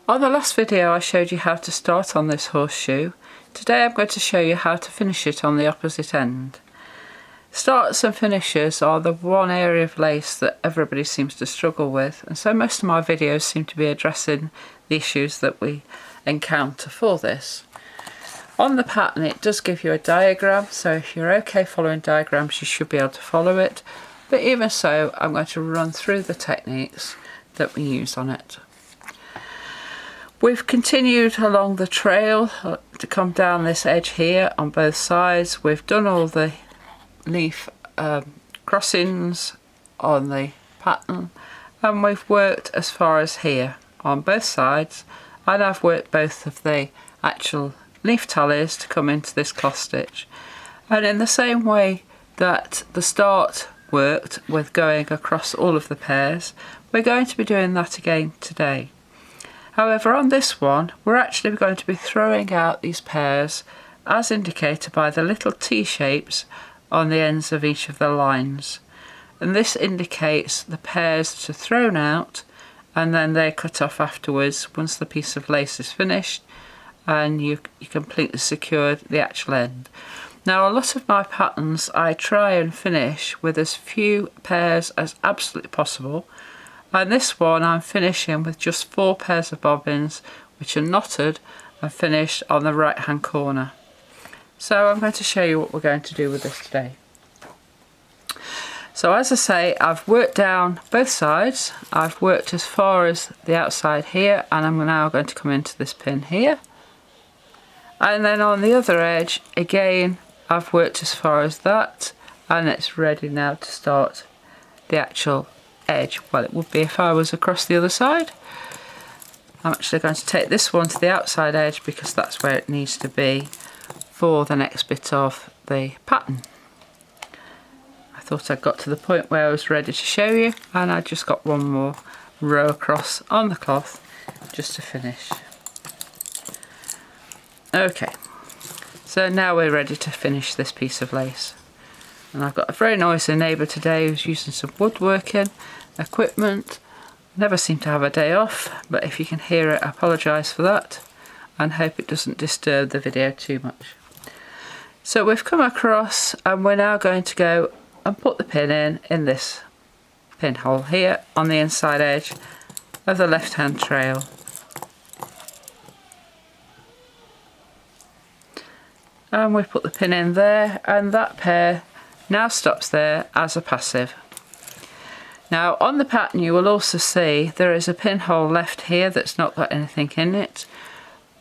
On the last video I showed you how to start on this horseshoe. Today I'm going to show you how to finish it on the opposite end. Starts and finishes are the one area of lace that everybody seems to struggle with, and so most of my videos seem to be addressing the issues that we encounter for this. On the pattern it does give you a diagram, so if you're okay following diagrams you should be able to follow it, but even so I'm going to run through the techniques that we use on it. We've continued along the trail to come down this edge here on both sides. We've done all the leaf crossings on the pattern, and we've worked as far as here on both sides, and I've worked both of the actual leaf tallies to come into this cross stitch. And in the same way that the start worked with going across all of the pairs, we're going to be doing that again today. However, on this one, we're actually going to be throwing out these pairs as indicated by the little T-shapes on the ends of each of the lines. And this indicates the pairs that are thrown out, and then they're cut off afterwards once the piece of lace is finished and you completely secured the actual end. Now, a lot of my patterns I try and finish with as few pairs as absolutely possible. And this one I'm finishing with just 4 pairs of bobbins, which are knotted and finished on the right hand corner. So I'm going to show you what we're going to do with this today. So as I say, I've worked down both sides. I've worked as far as the outside here, and I'm now going to come into this pin here. And then on the other edge, again, I've worked as far as that, and it's ready now to start the actual edge. Well, it would be if I was across the other side. I'm actually going to take this one to the outside edge because that's where it needs to be for the next bit of the pattern. I thought I'd got to the point where I was ready to show you, and I just got one more row across on the cloth just to finish. Okay, so now we're ready to finish this piece of lace. And I've got a very noisy neighbour today who's using some woodworking equipment. Never seem to have a day off, but if you can hear it, I apologise for that and hope it doesn't disturb the video too much. So we've come across, and we're now going to go and put the pin in this pinhole here on the inside edge of the left hand trail. And we put the pin in there, and that pair now stops there as a passive. Now on the pattern you will also see there is a pinhole left here that's not got anything in it,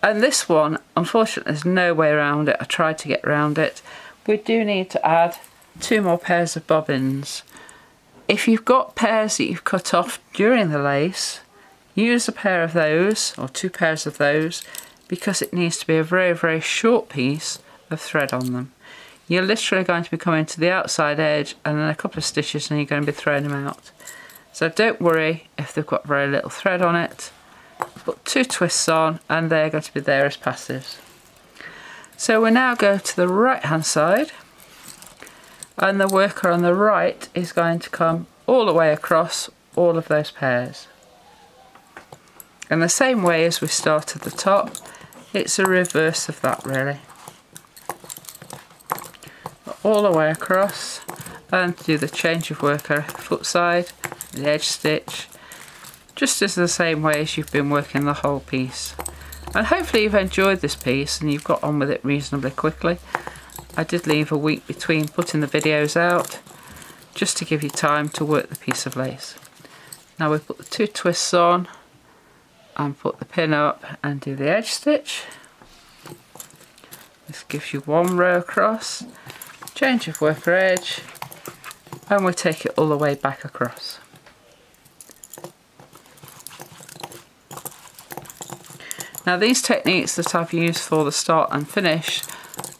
and this one unfortunately there's no way around it. I tried to get around it. We do need to add 2 more pairs of bobbins. If you've got pairs that you've cut off during the lace, use a pair of those or 2 pairs of those, because it needs to be a very, very short piece of thread on them. You're literally going to be coming to the outside edge and then a couple of stitches and you're going to be throwing them out. So don't worry if they've got very little thread on it. Put 2 twists on and they're going to be there as passives. So we now go to the right hand side, and the worker on the right is going to come all the way across all of those pairs. And the same way as we start at the top, it's a reverse of that really. All the way across and do the change of worker foot side, the edge stitch, just as the same way as you've been working the whole piece. And hopefully you've enjoyed this piece and you've got on with it reasonably quickly. I did leave a week between putting the videos out just to give you time to work the piece of lace. Now we put the 2 twists on and put the pin up and do the edge stitch. This gives you 1 row across. Change of worker edge, and we take it all the way back across. Now these techniques that I've used for the start and finish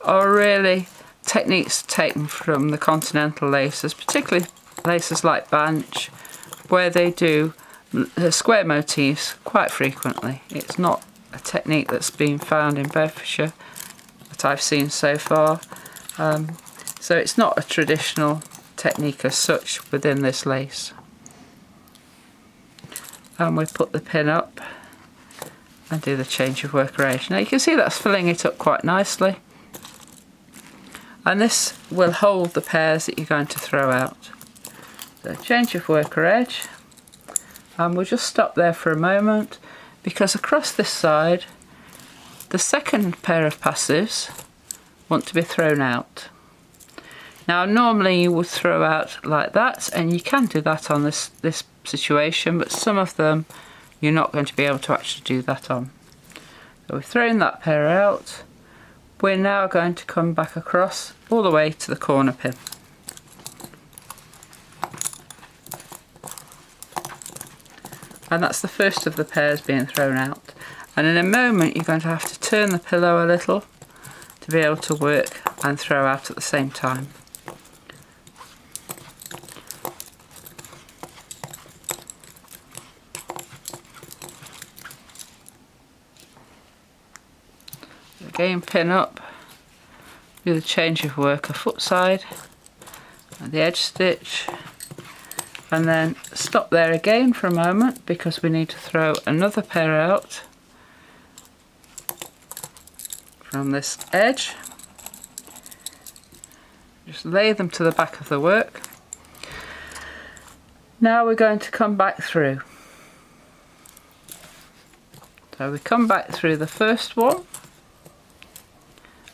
are really techniques taken from the continental laces, particularly laces like Banch, where they do square motifs quite frequently. It's not a technique that's been found in Bedfordshire that I've seen so far. So it's not a traditional technique as such within this lace. And we put the pin up and do the change of worker edge. Now you can see that's filling it up quite nicely, and this will hold the pairs that you're going to throw out. So change of worker edge, and we'll just stop there for a moment, because across this side the second pair of passives want to be thrown out. Now normally you would throw out like that, and you can do that on this situation, but some of them you're not going to be able to actually do that on. So we've thrown that pair out. We're now going to come back across all the way to the corner pin. And that's the first of the pairs being thrown out. And in a moment you're going to have to turn the pillow a little to be able to work and throw out at the same time. Again, pin up, do the change of worker foot side and the edge stitch, and then stop there again for a moment because we need to throw another pair out from this edge. Just lay them to the back of the work. Now we're going to come back through. So we come back through the first one,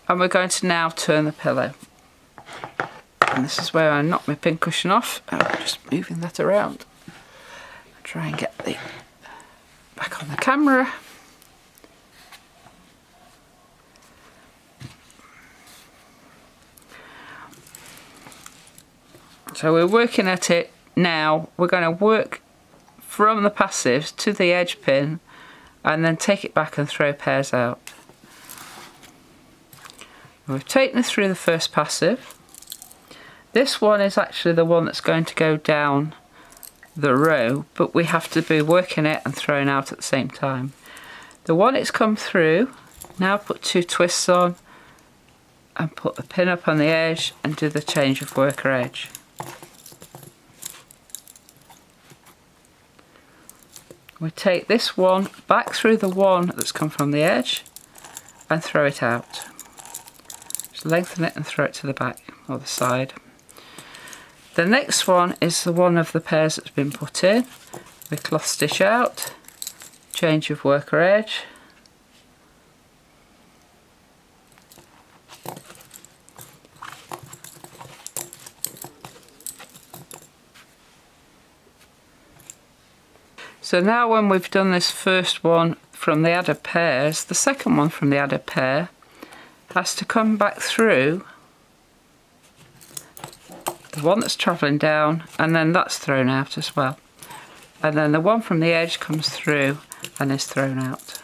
and we're going to now turn the pillow. And this is where I knock my pin cushion off. I'm just moving that around. Try and get the back on the camera. So we're working at it now. We're going to work from the passives to the edge pin and then take it back and throw pairs out. We've taken it through the first passive. This one is actually the one that's going to go down the row, but we have to be working it and throwing out at the same time. The one it's come through, now put 2 twists on and put the pin up on the edge and do the change of worker edge. We take this one back through the one that's come from the edge and throw it out. Just lengthen it and throw it to the back or the side. The next one is the one of the pairs that's been put in. We cloth stitch out, change of worker edge, so now when we've done this first one from the added pairs, the second one from the added pair has to come back through the one that's travelling down, and then that's thrown out as well. And then the one from the edge comes through and is thrown out.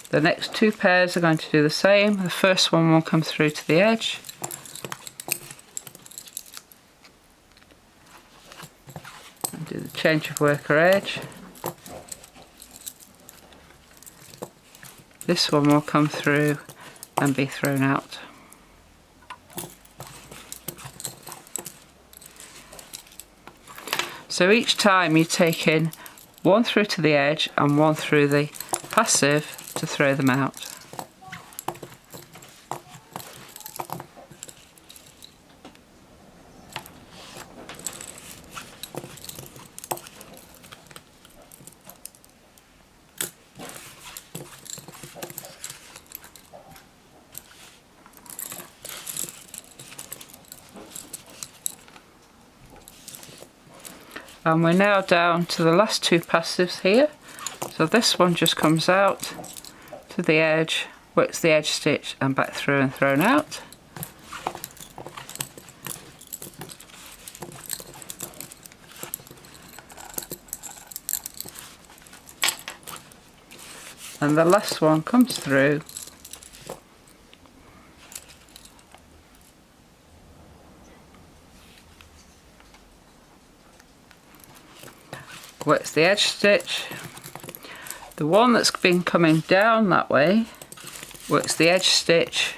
The next 2 pairs are going to do the same. The first one will come through to the edge. And do the change of worker edge. This one will come through and be thrown out. So each time you take in one through to the edge and one through the passive to throw them out. And we're now down to the last 2 passives here. So this one just comes out to the edge, works the edge stitch and back through and thrown out. And the last one comes through, works the edge stitch. The one that's been coming down that way works the edge stitch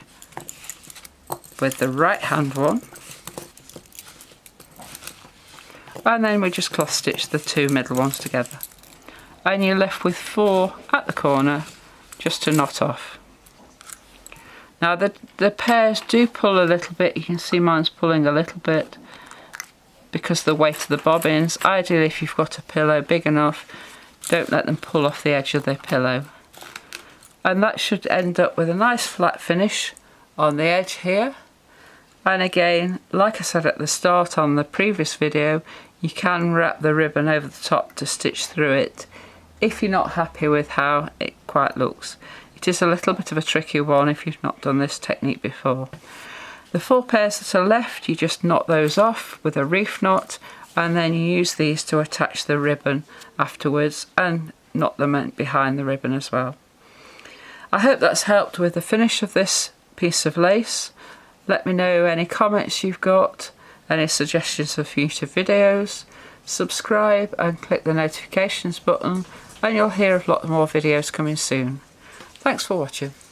with the right hand one, and then we just cloth stitch the 2 middle ones together. and you're left with 4 at the corner just to knot off. Now the pairs do pull a little bit. You can see mine's pulling a little bit because of the weight of the bobbins. Ideally, if you've got a pillow big enough, don't let them pull off the edge of the pillow. And that should end up with a nice flat finish on the edge here. And again, like I said at the start on the previous video, you can wrap the ribbon over the top to stitch through it if you're not happy with how it quite looks. It is a little bit of a tricky one if you've not done this technique before. The 4 pairs that are left, you just knot those off with a reef knot, and then you use these to attach the ribbon afterwards and knot them behind the ribbon as well. I hope that's helped with the finish of this piece of lace. Let me know any comments you've got, any suggestions for future videos. Subscribe and click the notifications button, and you'll hear of a lot more videos coming soon. Thanks for watching.